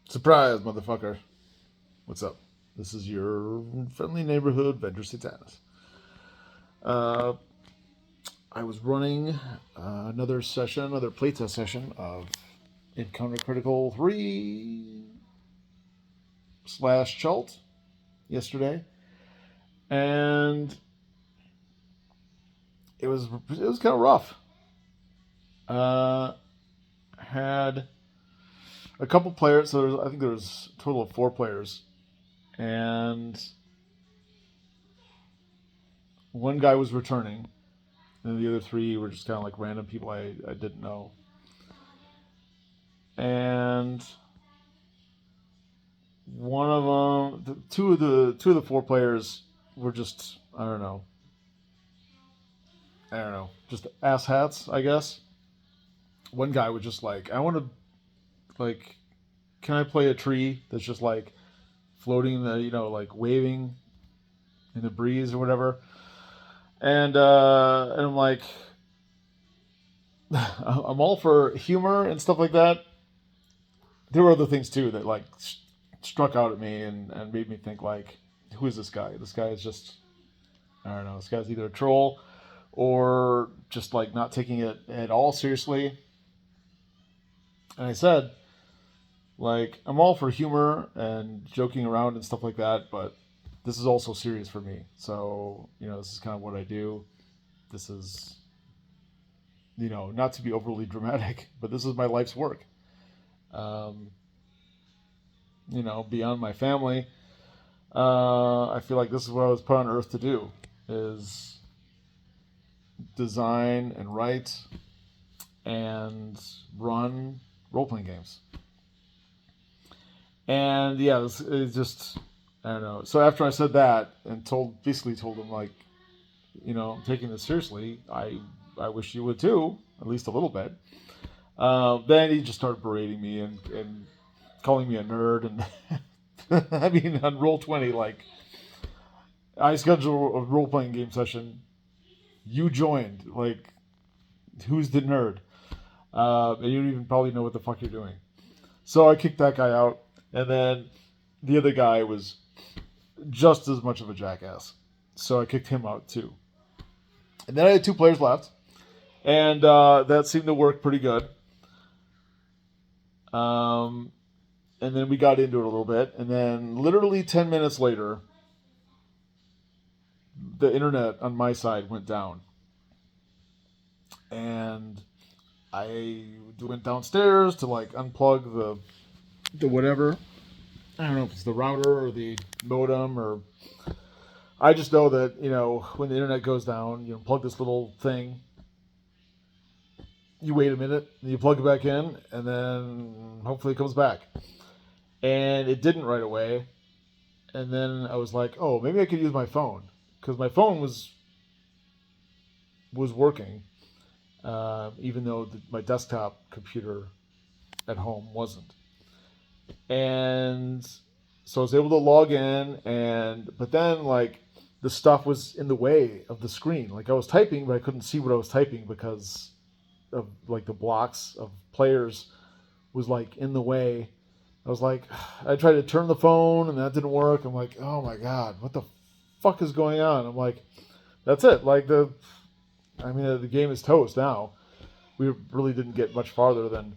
Surprise, motherfucker. What's up? This is your friendly neighborhood Venger Satanis. Uh, I was running another playtest session of Encounter Critical 3 slash Chult yesterday. And it was kind of rough. Had a couple players, so I think there was a total of 4 players. And one guy was returning, and the other 3 were just kind of like random people I didn't know. And one of them, two of the 4 players were just I don't know, just asshats, I guess. One guy was just like, I want to, like, can I play a tree that's just like floating in the, like waving in the breeze or whatever. And I'm like, I'm all for humor and stuff like that. There were other things too that like struck out at me and made me think like, who is this guy? This guy is just, I don't know. This guy's either a troll or just like not taking it at all seriously. And I said, like, I'm all for humor and joking around and stuff like that, but this is also serious for me. So, this is kind of what I do. This is, not to be overly dramatic, but this is my life's work. Beyond my family, I feel like this is what I was put on earth to do, is design and write and run role-playing games. And yeah, it's just, I don't know. So after I said that and basically told him like, I'm taking this seriously. I wish you would too, at least a little bit. Then he just started berating me and calling me a nerd. And I mean, on Roll20, like, I scheduled a role-playing game session. You joined. Like, who's the nerd? And you don't even probably know what the fuck you're doing. So I kicked that guy out. And then the other guy was just as much of a jackass. So I kicked him out too. And then I had 2 players left. And that seemed to work pretty good. And then we got into it a little bit. And then literally 10 minutes later, the internet on my side went down. And I went downstairs to like unplug the whatever. I don't know if it's the router or the modem, or I just know that, when the internet goes down, you plug this little thing, you wait a minute, and you plug it back in, and then hopefully it comes back. And it didn't right away. And then I was like, oh, maybe I could use my phone, because my phone was working, even though my desktop computer at home wasn't. And so I was able to log in, but then like the stuff was in the way of the screen. Like I was typing, but I couldn't see what I was typing because of like the blocks of players was like in the way. I was like, I tried to turn the phone and that didn't work. I'm like, oh my God, what the fuck is going on? I'm like, that's it. Like the game is toast now. We really didn't get much farther than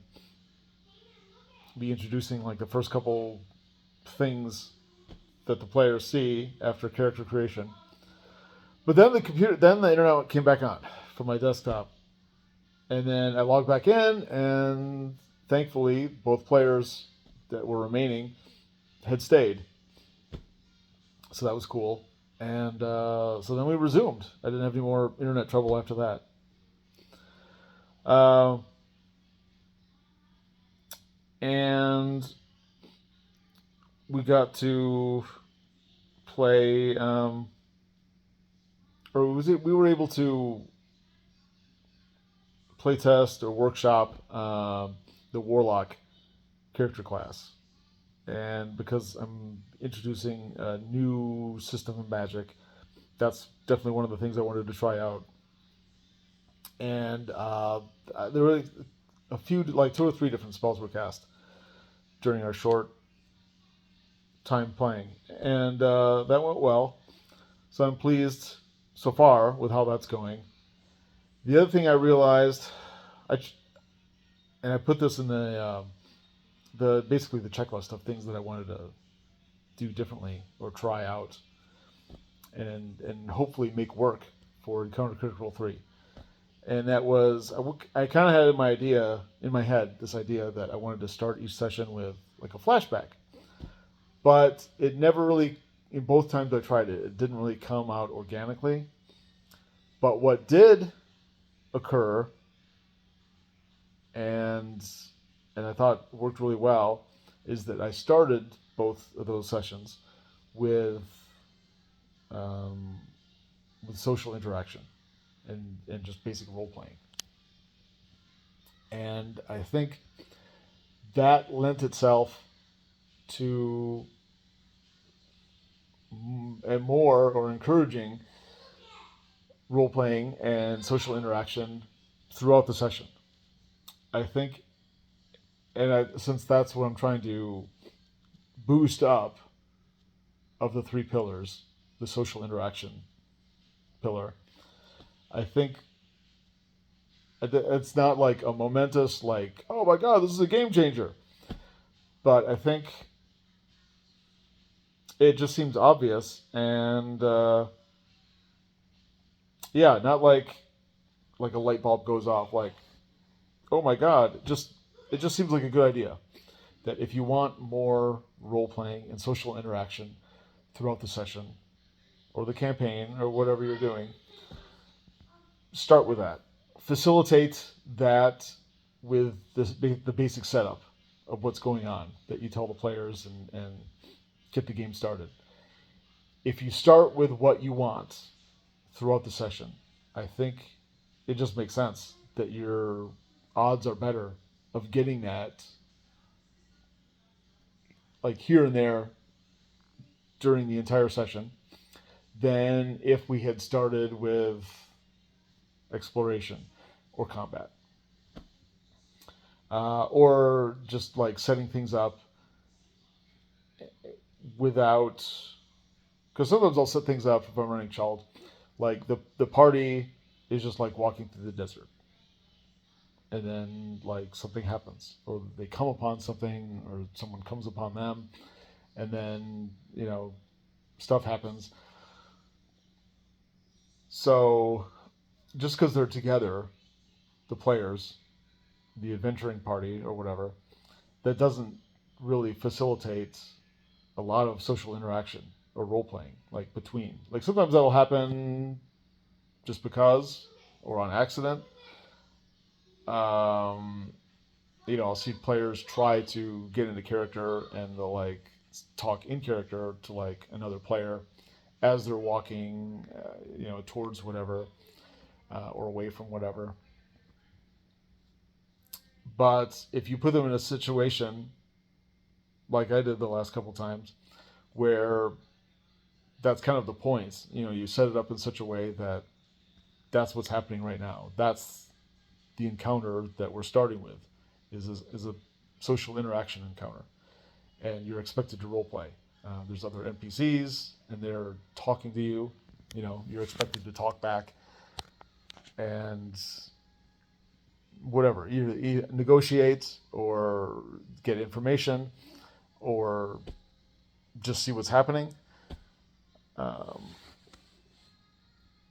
be introducing like the first couple things that the players see after character creation. But then the internet came back on from my desktop. And then I logged back in, and thankfully both players that were remaining had stayed. So that was cool. And so then we resumed. I didn't have any more internet trouble after that. And we got to play, we were able to play test or workshop the Warlock character class. And because I'm introducing a new system of magic, that's definitely one of the things I wanted to try out. And there were a few, like 2 or 3 different spells were cast during our short time playing, and that went well. So I'm pleased so far with how that's going. The other thing I realized, I and I put this in the basically the checklist of things that I wanted to do differently or try out, and hopefully make work for Encounter Critical 3. And that was I kind of had my idea in my head, this idea that I wanted to start each session with like a flashback, but it never really, in both times I tried it, it didn't really come out organically. But what did occur, and I thought worked really well, is that I started both of those sessions with um, social interaction and just basic role playing. And I think that lent itself to a more or encouraging role playing and social interaction throughout the session. I think, since that's what I'm trying to boost up of the three pillars, the social interaction pillar, I think it's not like a momentous, like, oh my god, this is a game changer. But I think it just seems obvious, and yeah, not like a light bulb goes off, like, oh my god, it just seems like a good idea that if you want more role playing and social interaction throughout the session or the campaign or whatever you're doing, start with that. Facilitate that with the basic setup of what's going on that you tell the players, and get the game started. If you start with what you want throughout the session, I think it just makes sense that your odds are better of getting that, like, here and there during the entire session, than if we had started with exploration or combat, or just like setting things up without. Because sometimes I'll set things up if I'm running Child, like the party is just like walking through the desert, and then like something happens, or they come upon something, or someone comes upon them, and then stuff happens. So just because they're together, the players, the adventuring party or whatever, that doesn't really facilitate a lot of social interaction or role playing, like between. Like sometimes that'll happen just because or on accident. Um, I'll see players try to get into character, and they'll like talk in character to like another player as they're walking, towards whatever, or away from whatever. But if you put them in a situation like I did the last couple times, where that's kind of the point, you set it up in such a way that that's what's happening right now. That's the encounter that we're starting with, is a social interaction encounter, and you're expected to role play. There's other NPCs, and they're talking to you. You're expected to talk back, and whatever, either negotiate or get information or just see what's happening, um,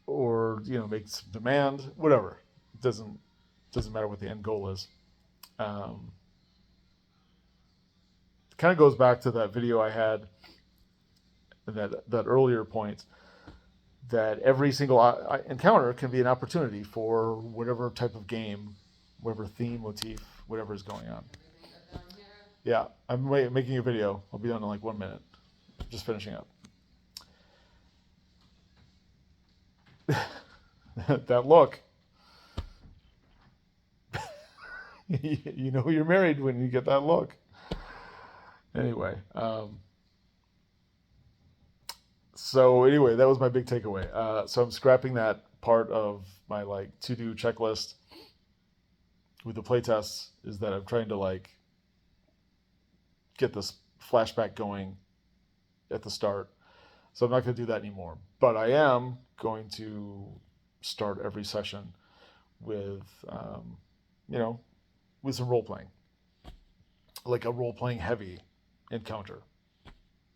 or make some demand, whatever. It doesn't matter what the end goal is. Um, it kind of goes back to that video I had, that earlier point, that every single encounter can be an opportunity for whatever type of game, whatever theme, motif, whatever is going on. Yeah, I'm making a video. I'll be done in like 1 minute. Just finishing up. That look. You know you're married when you get that look. Anyway, that was my big takeaway. So I'm scrapping that part of my like to-do checklist with the playtests, is that I'm trying to like get this flashback going at the start. So I'm not going to do that anymore. But I am going to start every session with, you know, with some role playing, like a role playing heavy encounter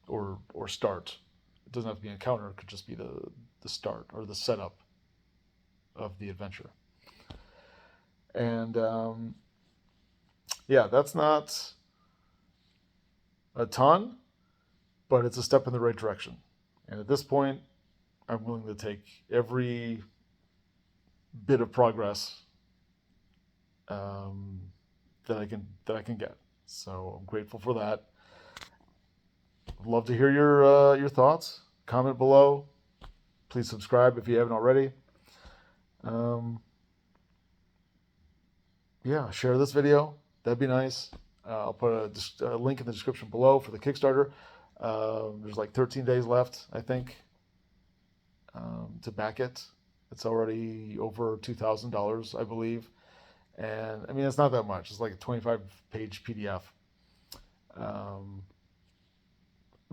or start. It doesn't have to be an encounter. It could just be the start or the setup of the adventure. And yeah, that's not a ton, but it's a step in the right direction. And at this point, I'm willing to take every bit of progress that I can get. So I'm grateful for that. I'd love to hear your thoughts. Comment below. Please subscribe if you haven't already. Yeah, share this video. That'd be nice. I'll put a link in the description below for the Kickstarter. There's like 13 days left, I think, to back it. It's already over $2,000, I believe. And I mean, it's not that much. It's like a 25-page PDF. I'm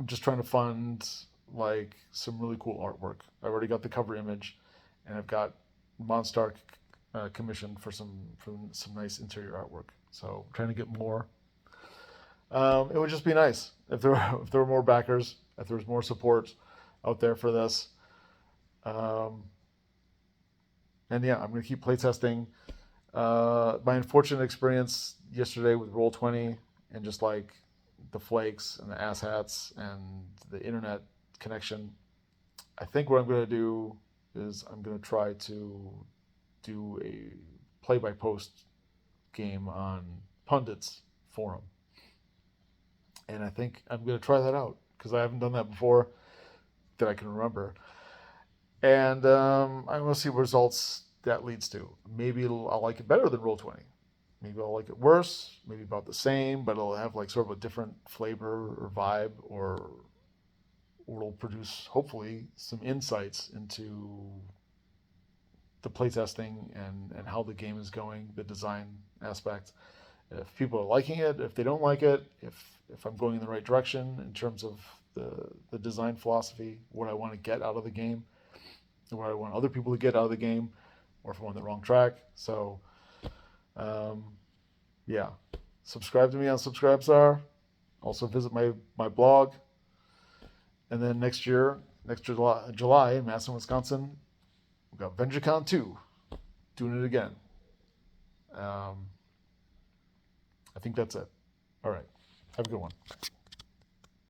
just trying to fund like some really cool artwork. I already got the cover image, and I've got Monstark commissioned for some nice interior artwork. So I'm trying to get more. It would just be nice if there were more backers, if there was more support out there for this. And yeah, I'm going to keep playtesting. My unfortunate experience yesterday with Roll20 and just like the flakes and the asshats and the internet connection, I think what I'm going to do is I'm going to try to do a play-by-post game on Pundit's forum. And I think I'm going to try that out because I haven't done that before that I can remember. And I'm going to see what results that leads to. Maybe I'll like it better than Roll20. Maybe I'll like it worse, maybe about the same, but it'll have like sort of a different flavor or vibe, or it'll produce, hopefully, some insights into the playtesting and how the game is going, the design aspect. If people are liking it, if they don't like it, if I'm going in the right direction in terms of the design philosophy, what I want to get out of the game, and what I want other people to get out of the game, or if I'm on the wrong track. So, yeah, subscribe to me on Subscribestar. Also visit my blog. And then next July in Madison, Wisconsin, we've got VengerCon 2, doing it again. I think that's it. All right. Have a good one.